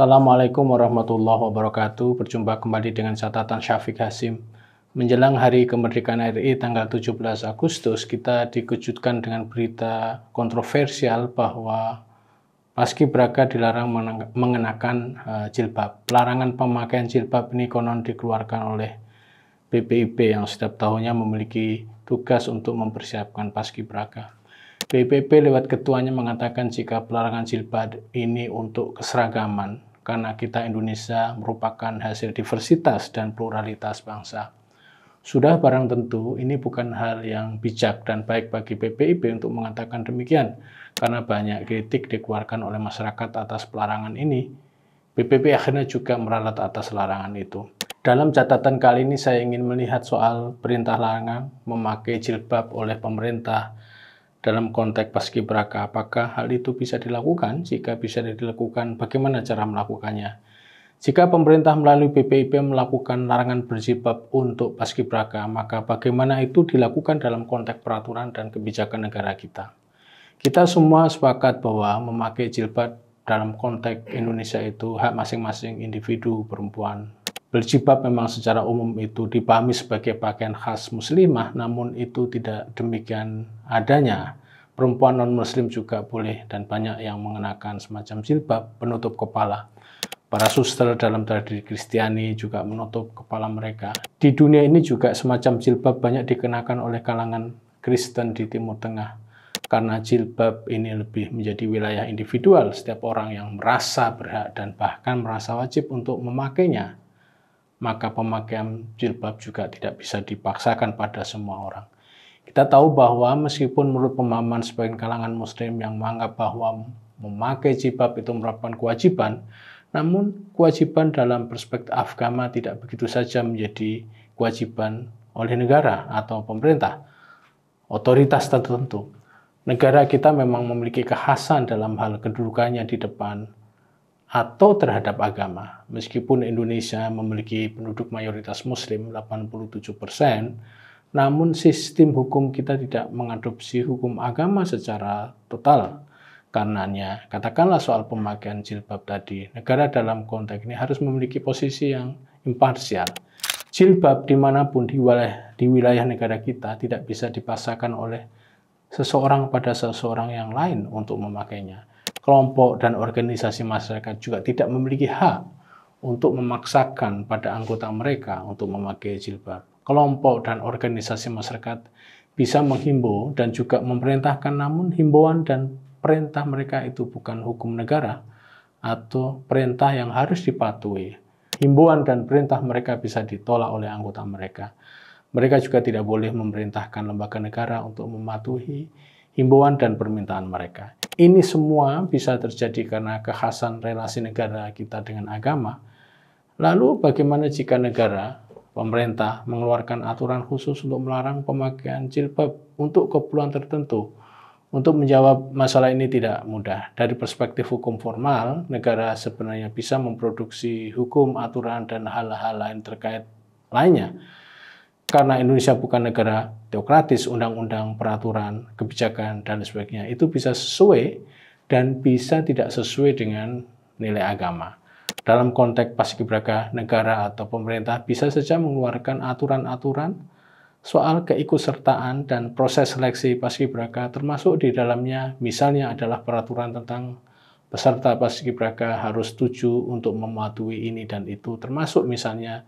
Assalamualaikum warahmatullahi wabarakatuh. Berjumpa kembali dengan catatan Syafiq Hasim. Menjelang Hari Kemerdekaan RI tanggal 17 Agustus, kita dikejutkan dengan berita kontroversial bahwa paskibraka dilarang mengenakan jilbab. Larangan pemakaian jilbab ini konon dikeluarkan oleh BPIP yang setiap tahunnya memiliki tugas untuk mempersiapkan paskibraka. BPIP lewat ketuanya mengatakan jika pelarangan jilbab ini untuk keseragaman karena kita Indonesia merupakan hasil diversitas dan pluralitas bangsa. Sudah barang tentu ini bukan hal yang bijak dan baik bagi BPIP untuk mengatakan demikian karena banyak kritik dikeluarkan oleh masyarakat atas pelarangan ini. BPIP akhirnya juga meralat atas larangan itu. Dalam catatan kali ini saya ingin melihat soal perintah larangan memakai jilbab oleh pemerintah dalam konteks paskibraka. Apakah hal itu bisa dilakukan? Jika bisa dilakukan, bagaimana cara melakukannya? Jika pemerintah melalui BPIP melakukan larangan berjilbab untuk paskibraka, maka bagaimana itu dilakukan dalam konteks peraturan dan kebijakan negara kita? Kita semua sepakat bahwa memakai jilbab dalam konteks Indonesia itu hak masing-masing individu perempuan. Berjilbab memang secara umum itu dipahami sebagai pakaian khas muslimah, namun itu tidak demikian adanya. Perempuan non-muslim juga boleh dan banyak yang mengenakan semacam jilbab penutup kepala. Para suster dalam tradisi Kristiani juga menutup kepala mereka. Di dunia ini juga semacam jilbab banyak dikenakan oleh kalangan Kristen di Timur Tengah. Karena jilbab ini lebih menjadi wilayah individual, setiap orang yang merasa berhak dan bahkan merasa wajib untuk memakainya, maka pemakaian jilbab juga tidak bisa dipaksakan pada semua orang. Kita tahu bahwa meskipun menurut pemahaman sebagian kalangan muslim yang menganggap bahwa memakai jilbab itu merupakan kewajiban, namun kewajiban dalam perspektif agama tidak begitu saja menjadi kewajiban oleh negara atau pemerintah, otoritas tertentu. Negara kita memang memiliki kekhasan dalam hal kedudukannya di depan atau terhadap agama. Meskipun Indonesia memiliki penduduk mayoritas muslim 87%, namun sistem hukum kita tidak mengadopsi hukum agama secara total. Karenanya, katakanlah soal pemakaian jilbab tadi, negara dalam konteks ini harus memiliki posisi yang imparsial. Jilbab dimanapun di wilayah negara kita tidak bisa dipaksakan oleh seseorang pada seseorang yang lain untuk memakainya. Kelompok dan organisasi masyarakat juga tidak memiliki hak untuk memaksakan pada anggota mereka untuk memakai jilbab. Kelompok dan organisasi masyarakat bisa menghimbau dan juga memerintahkan, namun himbauan dan perintah mereka itu bukan hukum negara atau perintah yang harus dipatuhi. Himbauan dan perintah mereka bisa ditolak oleh anggota mereka. Mereka juga tidak boleh memerintahkan lembaga negara untuk mematuhi himbauan dan permintaan mereka. Ini semua bisa terjadi karena kekhasan relasi negara kita dengan agama. Lalu bagaimana jika negara, pemerintah mengeluarkan aturan khusus untuk melarang pemakaian jilbab untuk keperluan tertentu? Untuk menjawab masalah ini tidak mudah. Dari perspektif hukum formal, negara sebenarnya bisa memproduksi hukum, aturan, dan hal-hal lain terkait lainnya. Karena Indonesia bukan negara teokratis, undang-undang, peraturan, kebijakan, dan sebagainya itu bisa sesuai dan bisa tidak sesuai dengan nilai agama. Dalam konteks paskibraka, negara atau pemerintah bisa saja mengeluarkan aturan-aturan soal keikutsertaan dan proses seleksi paskibraka, termasuk di dalamnya misalnya adalah peraturan tentang peserta paskibraka harus setuju untuk mematuhi ini dan itu, termasuk misalnya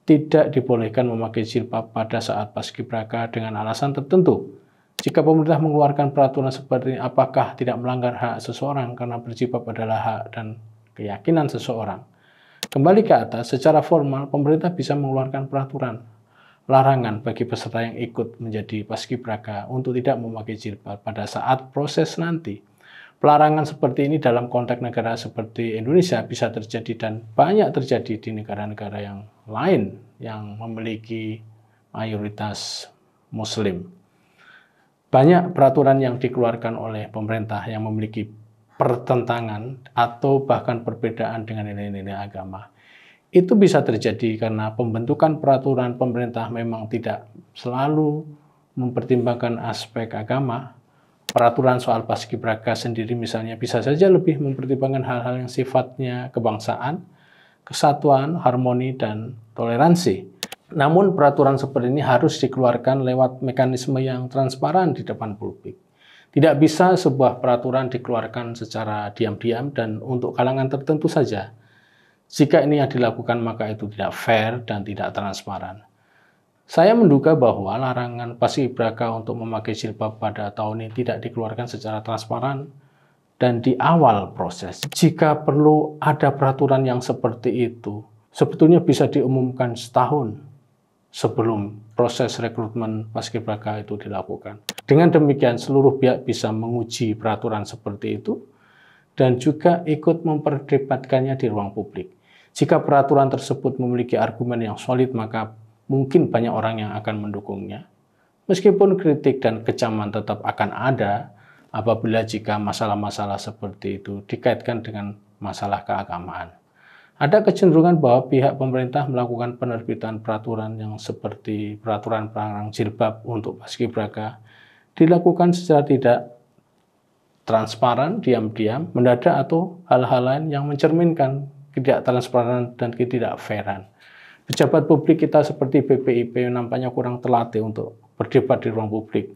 tidak dibolehkan memakai jilbab pada saat paskibraka dengan alasan tertentu. Jika pemerintah mengeluarkan peraturan seperti ini, apakah tidak melanggar hak seseorang karena berjilbab adalah hak dan keyakinan seseorang? Kembali ke atas, secara formal pemerintah bisa mengeluarkan peraturan larangan bagi peserta yang ikut menjadi paskibraka untuk tidak memakai jilbab pada saat proses nanti. Pelarangan seperti ini dalam konteks negara seperti Indonesia bisa terjadi dan banyak terjadi di negara-negara yang lain yang memiliki mayoritas muslim. Banyak peraturan yang dikeluarkan oleh pemerintah yang memiliki pertentangan atau bahkan perbedaan dengan nilai-nilai agama. Itu bisa terjadi karena pembentukan peraturan pemerintah memang tidak selalu mempertimbangkan aspek agama. Peraturan soal paskibraka sendiri misalnya bisa saja lebih mempertimbangkan hal-hal yang sifatnya kebangsaan, kesatuan, harmoni, dan toleransi. Namun peraturan seperti ini harus dikeluarkan lewat mekanisme yang transparan di depan publik. Tidak bisa sebuah peraturan dikeluarkan secara diam-diam dan untuk kalangan tertentu saja. Jika ini yang dilakukan maka itu tidak fair dan tidak transparan. Saya menduga bahwa larangan paskibraka untuk memakai jilbab pada tahun ini tidak dikeluarkan secara transparan dan di awal proses. Jika perlu ada peraturan yang seperti itu, sebetulnya bisa diumumkan setahun sebelum proses rekrutmen paskibraka itu dilakukan. Dengan demikian, seluruh pihak bisa menguji peraturan seperti itu dan juga ikut memperdebatkannya di ruang publik. Jika peraturan tersebut memiliki argumen yang solid, maka mungkin banyak orang yang akan mendukungnya. Meskipun kritik dan kecaman tetap akan ada apabila jika masalah-masalah seperti itu dikaitkan dengan masalah keagamaan. Ada kecenderungan bahwa pihak pemerintah melakukan penerbitan peraturan yang seperti peraturan pelarang jilbab untuk paskibraka dilakukan secara tidak transparan, diam-diam, mendadak atau hal-hal lain yang mencerminkan ketidaktransparan dan ketidakfairan. Pejabat publik kita seperti BPIP nampaknya kurang terlatih untuk berdebat di ruang publik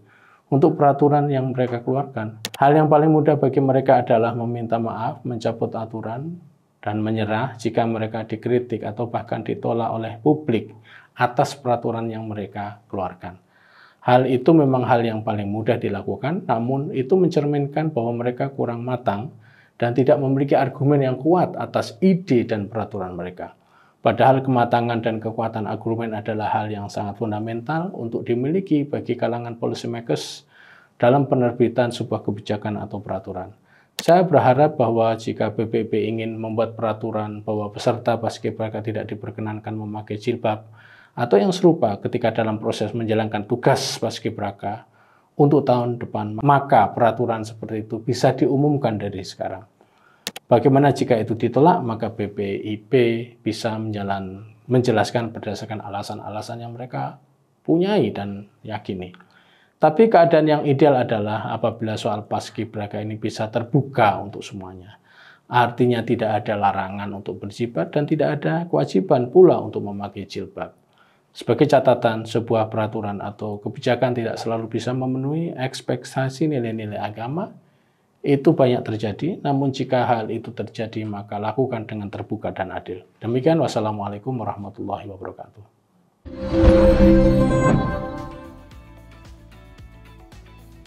untuk peraturan yang mereka keluarkan. Hal yang paling mudah bagi mereka adalah meminta maaf, mencabut aturan, dan menyerah jika mereka dikritik atau bahkan ditolak oleh publik atas peraturan yang mereka keluarkan. Hal itu memang hal yang paling mudah dilakukan, namun itu mencerminkan bahwa mereka kurang matang dan tidak memiliki argumen yang kuat atas ide dan peraturan mereka. Padahal kematangan dan kekuatan argumen adalah hal yang sangat fundamental untuk dimiliki bagi kalangan policymakers dalam penerbitan sebuah kebijakan atau peraturan. Saya berharap bahwa jika BPIP ingin membuat peraturan bahwa peserta paskibraka tidak diperkenankan memakai jilbab atau yang serupa ketika dalam proses menjalankan tugas paskibraka untuk tahun depan, maka peraturan seperti itu bisa diumumkan dari sekarang. Bagaimana jika itu ditolak, maka BPIP bisa menjelaskan berdasarkan alasan-alasan yang mereka punyai dan yakini. Tapi keadaan yang ideal adalah apabila soal paskibraka ini bisa terbuka untuk semuanya. Artinya tidak ada larangan untuk berjilbab dan tidak ada kewajiban pula untuk memakai jilbab. Sebagai catatan, sebuah peraturan atau kebijakan tidak selalu bisa memenuhi ekspektasi nilai-nilai agama. Itu banyak terjadi, namun jika hal itu terjadi, maka lakukan dengan terbuka dan adil. Demikian, wassalamualaikum warahmatullahi wabarakatuh.